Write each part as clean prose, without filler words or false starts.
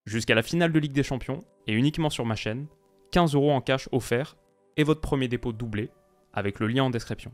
jusqu'à la finale de Ligue des Champions et uniquement sur ma chaîne, 15 € en cash offert et votre premier dépôt doublé avec le lien en description.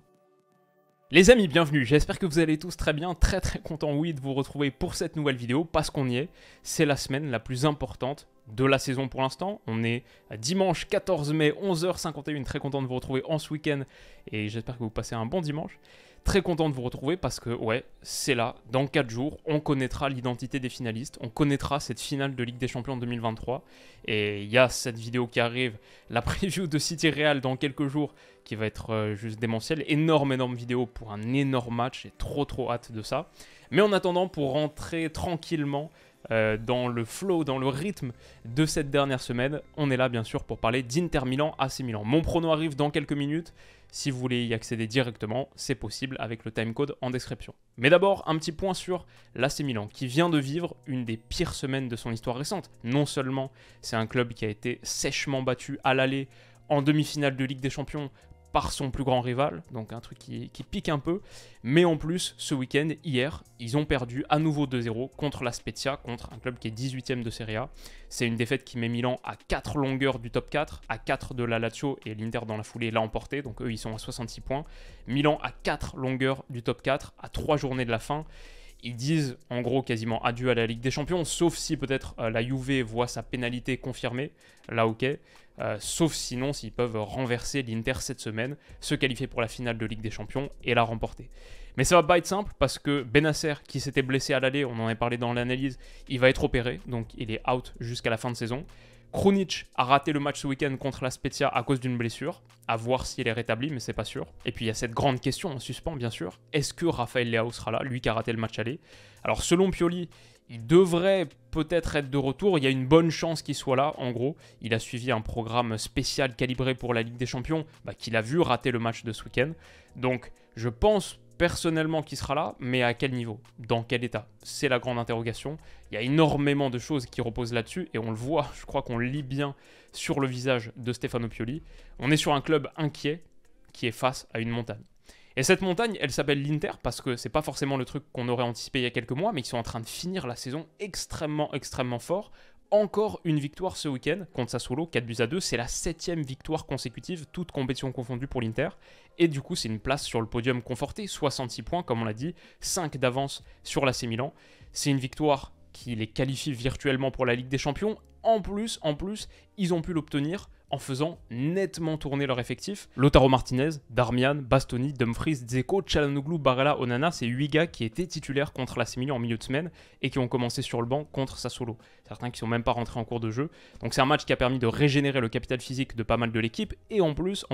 Les amis, bienvenue, j'espère que vous allez tous très bien, très content oui de vous retrouver pour cette nouvelle vidéo parce qu'on y est, c'est la semaine la plus importante de la saison pour l'instant. On est à dimanche 14 mai, 11h51, très content de vous retrouver en ce week-end et j'espère que vous passez un bon dimanche. Très content de vous retrouver parce que, ouais, c'est là, dans 4 jours, on connaîtra l'identité des finalistes, on connaîtra cette finale de Ligue des Champions 2023. Et il y a cette vidéo qui arrive, la preview de City Real dans quelques jours, qui va être juste démentielle. Énorme vidéo pour un énorme match, j'ai trop hâte de ça. Mais en attendant, pour rentrer tranquillement dans le flow, dans le rythme de cette dernière semaine, on est là bien sûr pour parler d'Inter Milan AC Milan. Mon prono arrive dans quelques minutes. Si vous voulez y accéder directement, c'est possible avec le timecode en description. Mais d'abord, un petit point sur l'AC Milan, qui vient de vivre une des pires semaines de son histoire récente. Non seulement c'est un club qui a été sèchement battu à l'aller en demi-finale de Ligue des Champions par son plus grand rival, donc un truc qui pique un peu, mais en plus, ce week-end, hier, ils ont perdu à nouveau 2-0 contre la Spezia, contre un club qui est 18ème de Serie A. C'est une défaite qui met Milan à 4 longueurs du top 4, à 4 de la Lazio, et l'Inter dans la foulée l'a emporté, donc eux ils sont à 66 points. Milan à 4 longueurs du top 4, à 3 journées de la fin. Ils disent en gros quasiment adieu à la Ligue des Champions, sauf si peut-être la Juve voit sa pénalité confirmée, là ok. Sauf sinon s'ils peuvent renverser l'Inter cette semaine, se qualifier pour la finale de Ligue des Champions et la remporter. Mais ça va pas être simple parce que Bennacer, qui s'était blessé à l'aller, on en a parlé dans l'analyse, il va être opéré, donc il est out jusqu'à la fin de saison. Krunic a raté le match ce week-end contre la Spezia à cause d'une blessure, à voir s'il est rétabli, mais c'est pas sûr. Et puis il y a cette grande question en suspens, bien sûr. Est-ce que Rafael Leao sera là, lui qui a raté le match aller? Alors selon Pioli, il devrait peut-être être de retour, il y a une bonne chance qu'il soit là, en gros. Il a suivi un programme spécial calibré pour la Ligue des Champions, qu'il a vu rater le match de ce week-end. Donc je pense personnellement qu'il sera là, mais à quel niveau? Dans quel état? C'est la grande interrogation. Il y a énormément de choses qui reposent là-dessus, et on le voit, je crois qu'on le lit bien sur le visage de Stefano Pioli. On est sur un club inquiet qui est face à une montagne. Et cette montagne, elle s'appelle l'Inter, parce que c'est pas forcément le truc qu'on aurait anticipé il y a quelques mois, mais ils sont en train de finir la saison extrêmement fort. Encore une victoire ce week-end contre Sassuolo, 4-2, c'est la 7e victoire consécutive, toutes compétitions confondues pour l'Inter. Et du coup, c'est une place sur le podium confortée, 66 points comme on l'a dit, 5 d'avance sur l'AC Milan. C'est une victoire qui les qualifie virtuellement pour la Ligue des Champions. En plus, ils ont pu l'obtenir en faisant nettement tourner leur effectif. Lautaro Martinez, Darmian, Bastoni, Dumfries, Dzeko, Çalhanoğlu, Barella, Onana, c'est 8 gars qui étaient titulaires contre l'AC Milan en milieu de semaine et qui ont commencé sur le banc contre Sassuolo. Certains qui ne sont même pas rentrés en cours de jeu. Donc c'est un match qui a permis de régénérer le capital physique de pas mal de l'équipe et en plus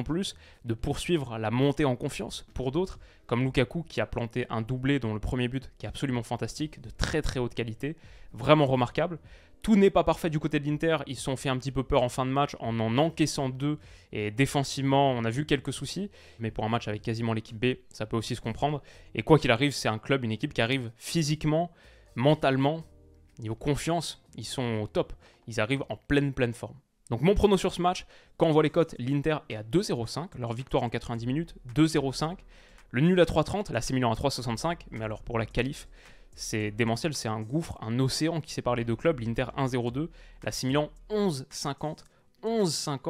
de poursuivre la montée en confiance pour d'autres, comme Lukaku qui a planté un doublé dont le premier but qui est absolument fantastique, de très haute qualité, vraiment remarquable. Tout n'est pas parfait du côté de l'Inter, ils se sont fait un petit peu peur en fin de match en encaissant 2 et défensivement on a vu quelques soucis, mais pour un match avec quasiment l'équipe B, ça peut aussi se comprendre. Et quoi qu'il arrive, c'est un club, une équipe qui arrive physiquement, mentalement, niveau confiance, ils sont au top, ils arrivent en pleine forme. Donc mon prono sur ce match, quand on voit les cotes, l'Inter est à 2,05, leur victoire en 90 minutes, 2,05, le nul à 3,30, l'AC Milan à 3,65, mais alors pour la qualif, c'est démentiel, c'est un gouffre, un océan qui sépare les deux clubs. L'Inter 1,02, l'AC Milan 11,50,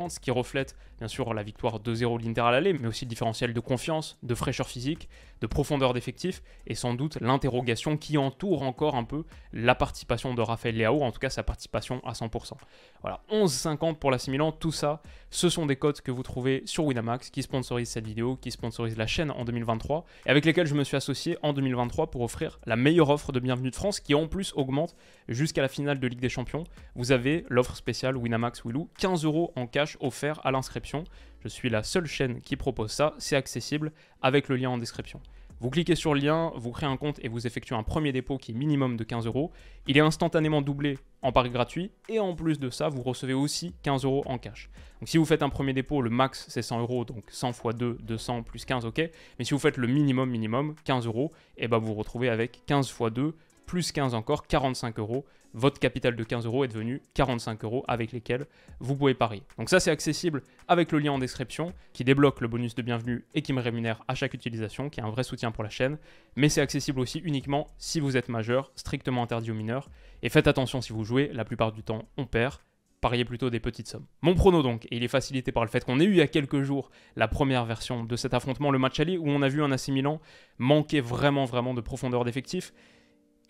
ce qui reflète bien sûr la victoire 2-0 de l'Inter à l'aller, mais aussi le différentiel de confiance, de fraîcheur physique, de profondeur d'effectif, et sans doute l'interrogation qui entoure encore un peu la participation de Rafael Leao, en tout cas sa participation à 100%. Voilà, 11,50 pour l'AC Milan, tout ça, ce sont des cotes que vous trouvez sur Winamax, qui sponsorise cette vidéo, qui sponsorise la chaîne en 2023, et avec lesquelles je me suis associé en 2023 pour offrir la meilleure offre de Bienvenue de France, qui en plus augmente jusqu'à la finale de Ligue des Champions. Vous avez l'offre spéciale Winamax Willou, 15 € en cash offert à l'inscription. Je suis la seule chaîne qui propose ça, c'est accessible avec le lien en description. Vous cliquez sur le lien, vous créez un compte et vous effectuez un premier dépôt qui est minimum de 15 €. Il est instantanément doublé en pari gratuit et en plus de ça, vous recevez aussi 15 € en cash. Donc si vous faites un premier dépôt, le max c'est 100 €, donc 100 x 2, 200 plus 15, ok. Mais si vous faites le minimum, 15 €, et bah vous vous retrouvez avec 15 x 2 plus 15 encore, 45 €. Votre capital de 15 € est devenu 45 € avec lesquels vous pouvez parier. Donc ça, c'est accessible avec le lien en description qui débloque le bonus de bienvenue et qui me rémunère à chaque utilisation, qui est un vrai soutien pour la chaîne. Mais c'est accessible aussi uniquement si vous êtes majeur, strictement interdit aux mineurs. Et faites attention si vous jouez, la plupart du temps, on perd. Pariez plutôt des petites sommes. Mon prono donc, et il est facilité par le fait qu'on ait eu il y a quelques jours la première version de cet affrontement, le match aller, où on a vu un AC Milan manquer vraiment de profondeur d'effectif,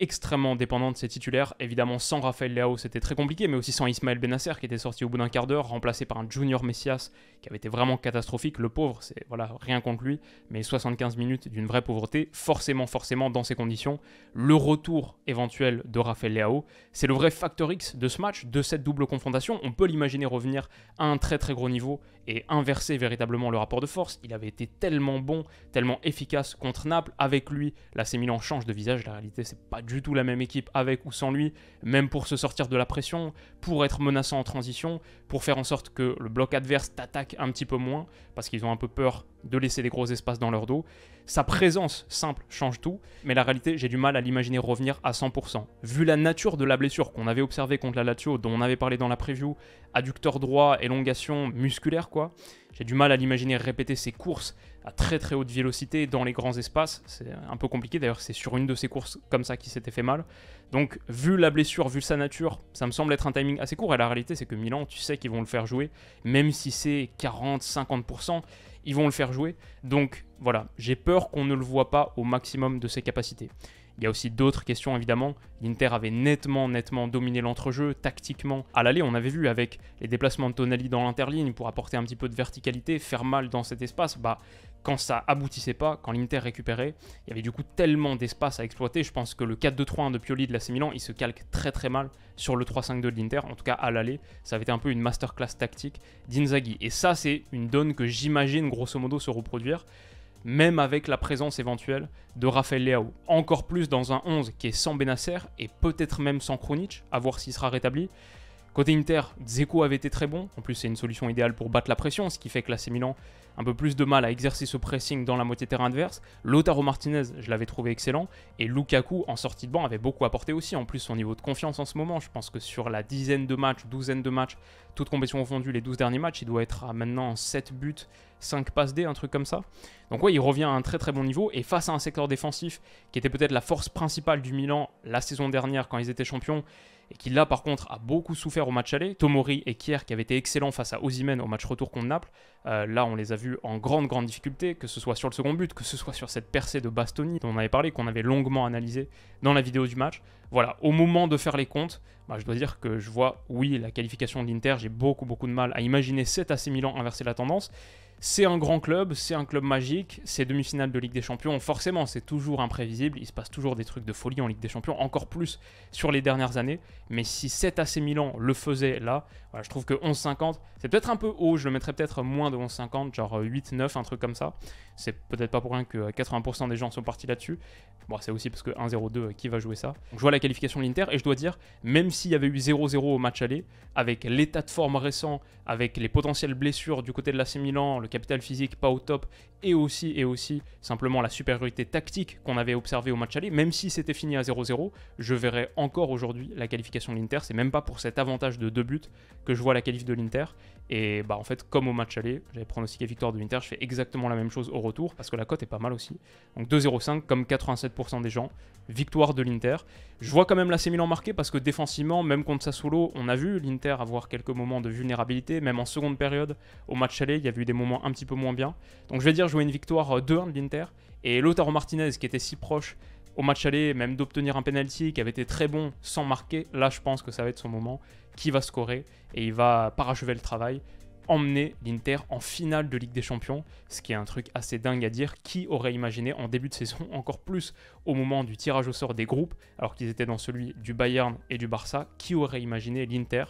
extrêmement dépendant de ses titulaires. Évidemment, sans Raphaël Leao, c'était très compliqué, mais aussi sans Ismaël Bennacer, qui était sorti au bout d'un quart d'heure, remplacé par un Junior Messias, qui avait été vraiment catastrophique. Le pauvre, c'est voilà, rien contre lui, mais 75 minutes d'une vraie pauvreté. Forcément, dans ces conditions, le retour éventuel de Raphaël Leao, c'est le vrai facteur X de ce match, de cette double confrontation. On peut l'imaginer revenir à un très gros niveau et inverser véritablement le rapport de force. Il avait été tellement bon, tellement efficace contre Naples. Avec lui, l'AC Milan change de visage. La réalité, c'est pas du tout la même équipe avec ou sans lui, même pour se sortir de la pression, pour être menaçant en transition, pour faire en sorte que le bloc adverse t'attaque un petit peu moins, parce qu'ils ont un peu peur de laisser des gros espaces dans leur dos. Sa présence simple change tout, mais la réalité, j'ai du mal à l'imaginer revenir à 100%. Vu la nature de la blessure qu'on avait observée contre la Lazio, dont on avait parlé dans la preview, adducteur droit, élongation musculaire quoi, j'ai du mal à l'imaginer répéter ses courses à très haute vélocité dans les grands espaces. C'est un peu compliqué, d'ailleurs c'est sur une de ces courses comme ça qu'il s'était fait mal. Donc vu la blessure, vu sa nature, ça me semble être un timing assez court, et la réalité c'est que Milan, tu sais qu'ils vont le faire jouer, même si c'est 40-50%, ils vont le faire jouer. Donc voilà, j'ai peur qu'on ne le voit pas au maximum de ses capacités. Il y a aussi d'autres questions évidemment. L'Inter avait nettement dominé l'entrejeu. Tactiquement, à l'aller, on avait vu avec les déplacements de Tonali dans l'interligne pour apporter un petit peu de verticalité, faire mal dans cet espace. Quand ça aboutissait pas, quand l'Inter récupérait, il y avait du coup tellement d'espace à exploiter. Je pense que le 4-2-3-1 de Pioli de l'AC Milan, il se calque très mal sur le 3-5-2 de l'Inter. En tout cas, à l'aller, ça avait été un peu une masterclass tactique d'Inzaghi. Et ça, c'est une donne que j'imagine grosso modo se reproduire, même avec la présence éventuelle de Raphaël Leao. Encore plus dans un 11 qui est sans Bennacer et peut-être même sans Krunic, à voir s'il sera rétabli. Côté Inter, Dzeko avait été très bon. En plus, c'est une solution idéale pour battre la pression, ce qui fait que l'AC Milan a un peu plus de mal à exercer ce pressing dans la moitié terrain adverse. Lautaro Martinez, je l'avais trouvé excellent. Et Lukaku, en sortie de banc, avait beaucoup apporté aussi. En plus, son niveau de confiance en ce moment, je pense que sur la douzaine de matchs, toutes compétitions confondues, les 12 derniers matchs, il doit être à maintenant 7 buts, 5 passes D, un truc comme ça. Donc ouais, il revient à un très bon niveau. Et face à un secteur défensif qui était peut-être la force principale du Milan la saison dernière quand ils étaient champions, et qui là par contre a beaucoup souffert au match aller. Tomori et Kier qui avaient été excellents face à Osimhen au match retour contre Naples. Là on les a vus en grande difficulté, que ce soit sur le second but, que ce soit sur cette percée de Bastoni dont on avait parlé, qu'on avait longuement analysé dans la vidéo du match. Voilà, au moment de faire les comptes, je dois dire que je vois, oui, la qualification de l'Inter, j'ai beaucoup de mal à imaginer cet AC Milan inverser la tendance. C'est un grand club, c'est un club magique, c'est demi-finale de Ligue des Champions, forcément c'est toujours imprévisible, il se passe toujours des trucs de folie en Ligue des Champions, encore plus sur les dernières années, mais si cet AC Milan le faisait là, voilà, je trouve que 11,50, c'est peut-être un peu haut, je le mettrais peut-être moins de 11,50, genre 8, 9, un truc comme ça, c'est peut-être pas pour rien que 80% des gens sont partis là-dessus, bon c'est aussi parce que 1-0-2, qui va jouer ça? Donc, je vois la qualification de l'Inter, et je dois dire, même s'il y avait eu 0-0 au match aller, avec l'état de forme récent, avec les potentielles blessures du côté de l'AC Milan, le capital physique pas au top, et aussi simplement la supériorité tactique qu'on avait observée au match aller, même si c'était fini à 0-0, je verrais encore aujourd'hui la qualification de l'Inter. C'est même pas pour cet avantage de 2 buts que je vois la qualif de l'Inter. Et en fait, comme au match aller, j'avais pronostiqué victoire de l'Inter, je fais exactement la même chose au retour, parce que la cote est pas mal aussi. Donc 2,05 comme 87% des gens, victoire de l'Inter. Je vois quand même l'AC Milan marqué, parce que défensivement, même contre Sassuolo, on a vu l'Inter avoir quelques moments de vulnérabilité, même en seconde période, au match aller, il y avait eu des moments un petit peu moins bien. Donc je vais dire jouer une victoire 2-1 de l'Inter, et Lautaro Martinez qui était si proche au match aller, même d'obtenir un penalty, qui avait été très bon sans marquer, là je pense que ça va être son moment, qui va scorer, et il va parachever le travail, emmener l'Inter en finale de Ligue des Champions, ce qui est un truc assez dingue à dire. Qui aurait imaginé en début de saison, encore plus au moment du tirage au sort des groupes, alors qu'ils étaient dans celui du Bayern et du Barça, qui aurait imaginé l'Inter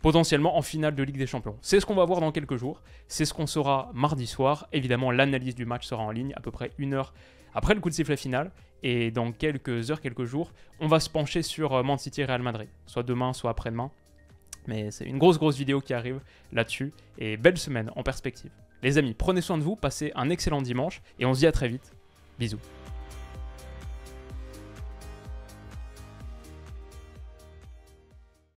potentiellement en finale de Ligue des Champions? C'est ce qu'on va voir dans quelques jours, c'est ce qu'on saura mardi soir. Évidemment, l'analyse du match sera en ligne à peu près 1 heure après le coup de sifflet final, et dans quelques heures, quelques jours, on va se pencher sur Man City et Real Madrid, soit demain, soit après-demain. Mais c'est une grosse vidéo qui arrive là-dessus, et belle semaine en perspective. Les amis, prenez soin de vous, passez un excellent dimanche, et on se dit à très vite. Bisous.